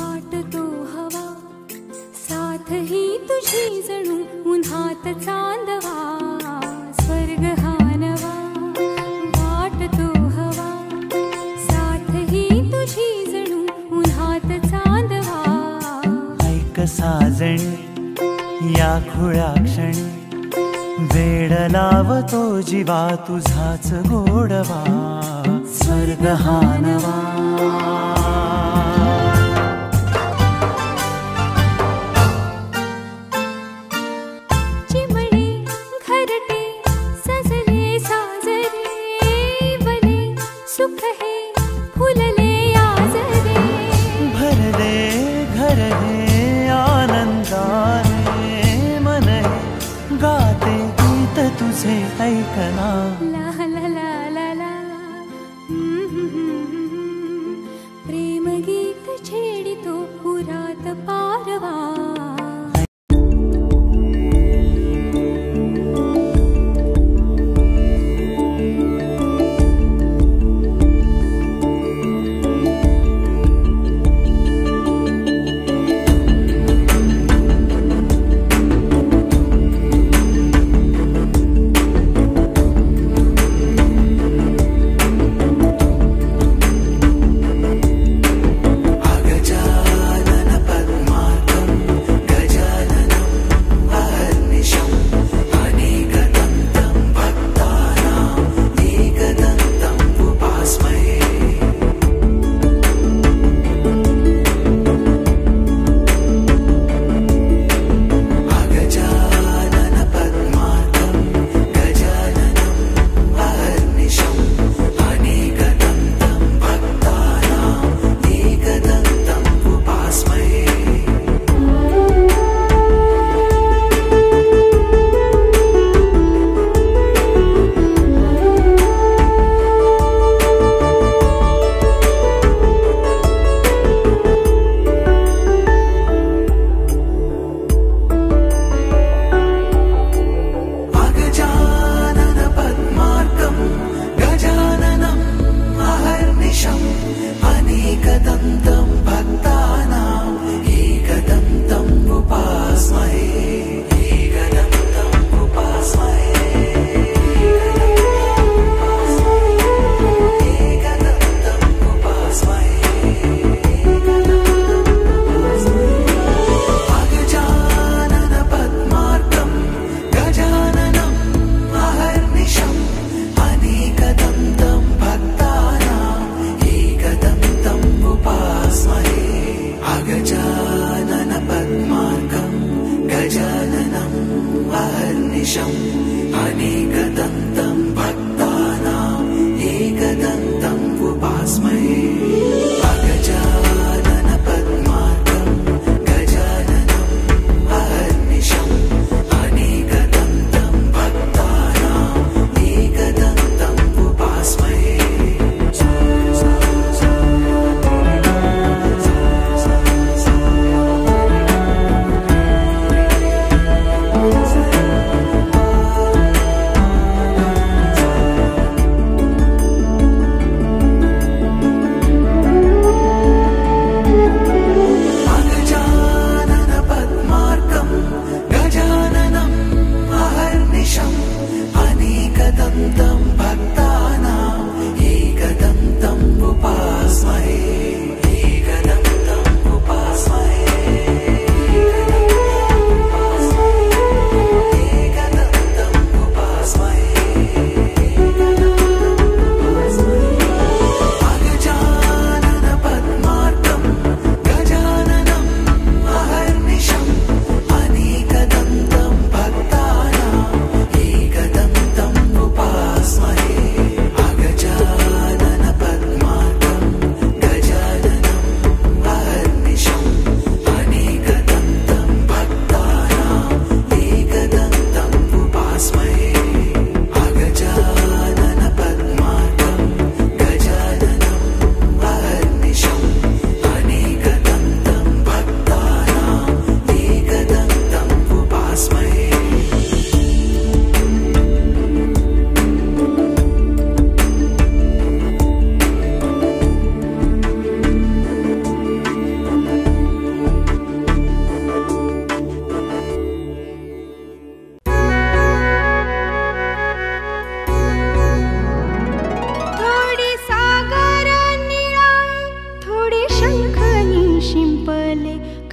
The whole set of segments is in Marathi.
वाटतो हवा साथ ही तुझी जणू उन्हात चांदवा स्वर्ग हा नवा वाटतो हवा साथ ही तुझी जणू उन्हात चांदवा ऐक साजणी या खुळ्या क्षणी वेड लावतो जीवा तुझाच गोडवा स्वर्ग हा नवा चिमणे घरटे सजले साजरे बले सुख हे फुलले आजरे भरले घर हे आनंदाने मन हे गाते गीत तुझे ऐकना ला ला ला ला ला प्रेम गीत छेडितो पुरात पारवा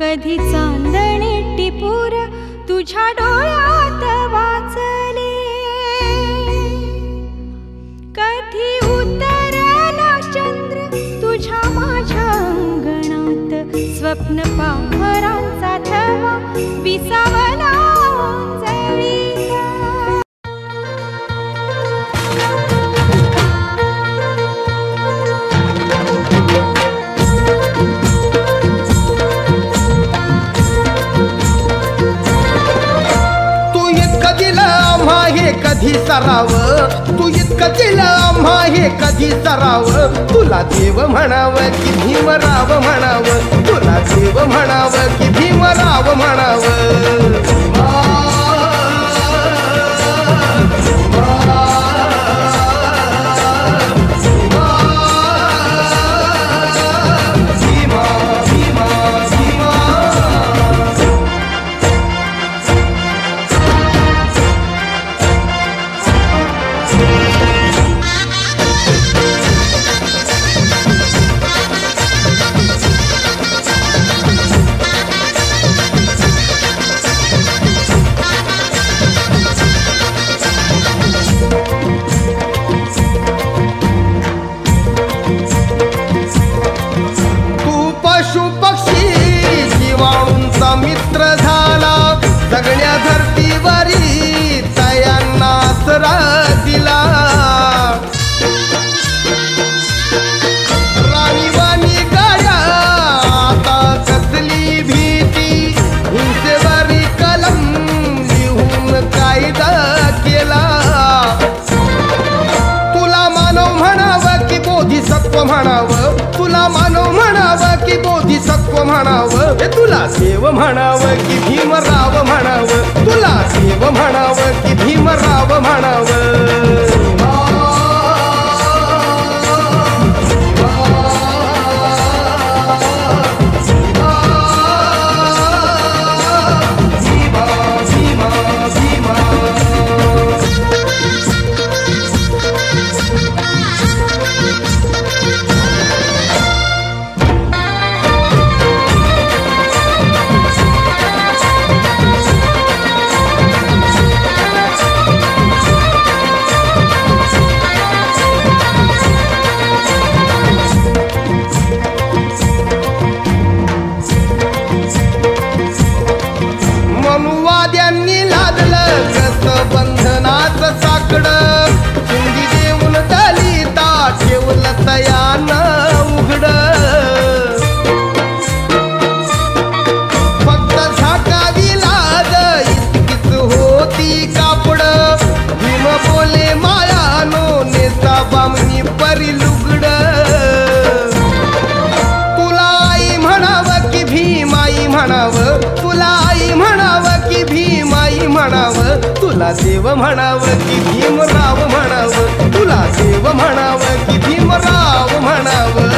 कधी चांदणे टिपूर तुझ्या डोळ्यात वाचले, कधी उतरला चंद्र तुझ्या माझ्या अंगणात, स्वप्न पाखरांचा थवा विसावला जळीला. कधी सराव तू इतकं दिलं आम्हा हे कधी सराव, तुला देव म्हणावं की भीमराव म्हणावं, तुला देव म्हणावं की भीमराव म्हणावं. सगळ्या धरतीवरी तयांना आसरा दिला, राणीवाणी गाड्या आता कसली भीती, हिंसेवरी कलम लिहून कायदा केला. तुला मानव म्हणावं की बोधिसत्व म्हणावं, तुला मानव म्हणावं की बोधिसत्व म्हणावं, तुला देव म्हणावं की भीमराव म्हणावं, तुला देव म्हणावं की भीमराव म्हणावं. बंधनाचं साकडं चिंदी देऊन दलिता ठेवलं तयानं उघडं, फक्त झाकावी लाज इतकीच होती कापडं, भीम बोले मायानो नेसा बामणी परी लुगडं. तुला आई म्हणावं की भीमाई म्हणावं, तुला आई म्हणावं की भीमाई म्हणावं, तुला देव म्हणावं की भीमराव म्हणावं, तुला देव म्हणावं की भीमराव म्हणावं.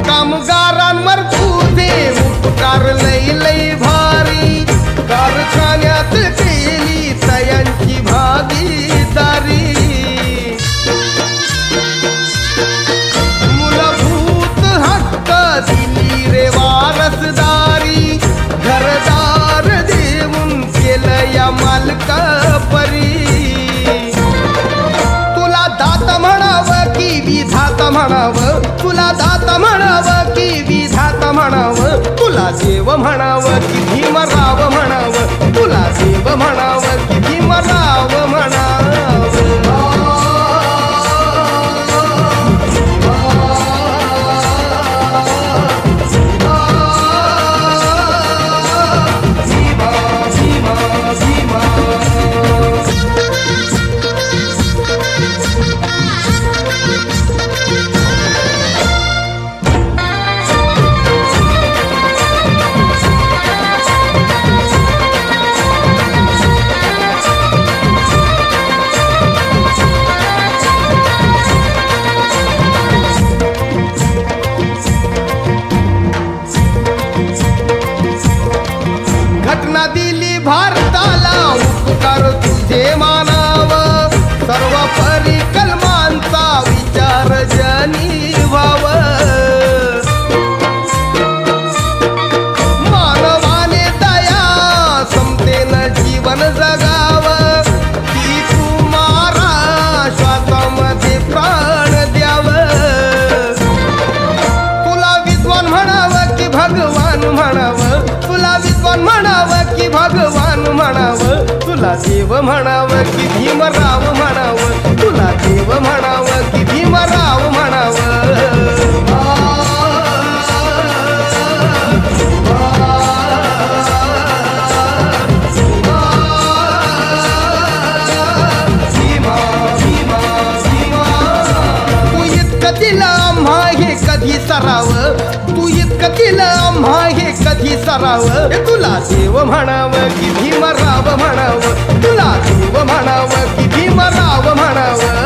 कामगारांवर तुझे उपकार लई लई भारी, कारखान्यात केली तयांची भागीदारी. मूलभूत हक्क दिली रे वारसदारी, घरदार देऊन केलं या मालका परी. तुला दात म्हणावं की विधाता म्हणावं, तुला दात म्हणावं की विधाता म्हणावं, तुला देव म्हणावं की भीमराव म्हणावं, तुला देव म्हणावं की भीमराव म्हणावं. भीमा भीमा भीमा तुला देव म्हणावं की भीमराव म्हणावं, तुला देव म्हणावं की भीमराव म्हणावं. दिलं आम्हा हे कधी सराव, तू इतकं दिलं आम्हा हे कधी सराव. तुला देव म्हणावं की भीमराव म्हणावं, तुला देव म्हणावं की भीमराव म्हणावं.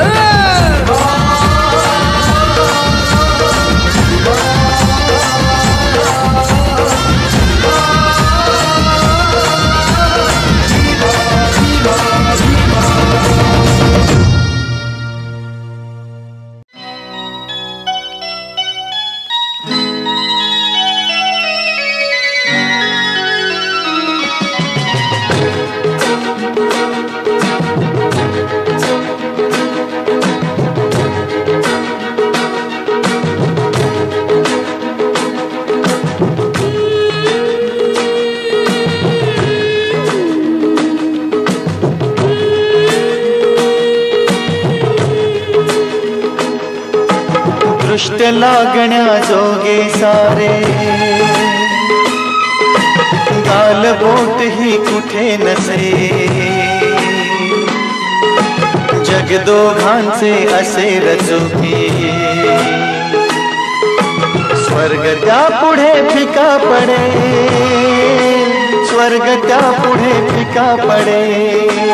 दृष्ट लागण्या जोगे सारे, गालबोट ही कुठे नसे. जग दोघांचे असे रचुकी, स्वर्ग त्या पुढे फिका पडे, स्वर्ग त्या पुढे फिका पडे.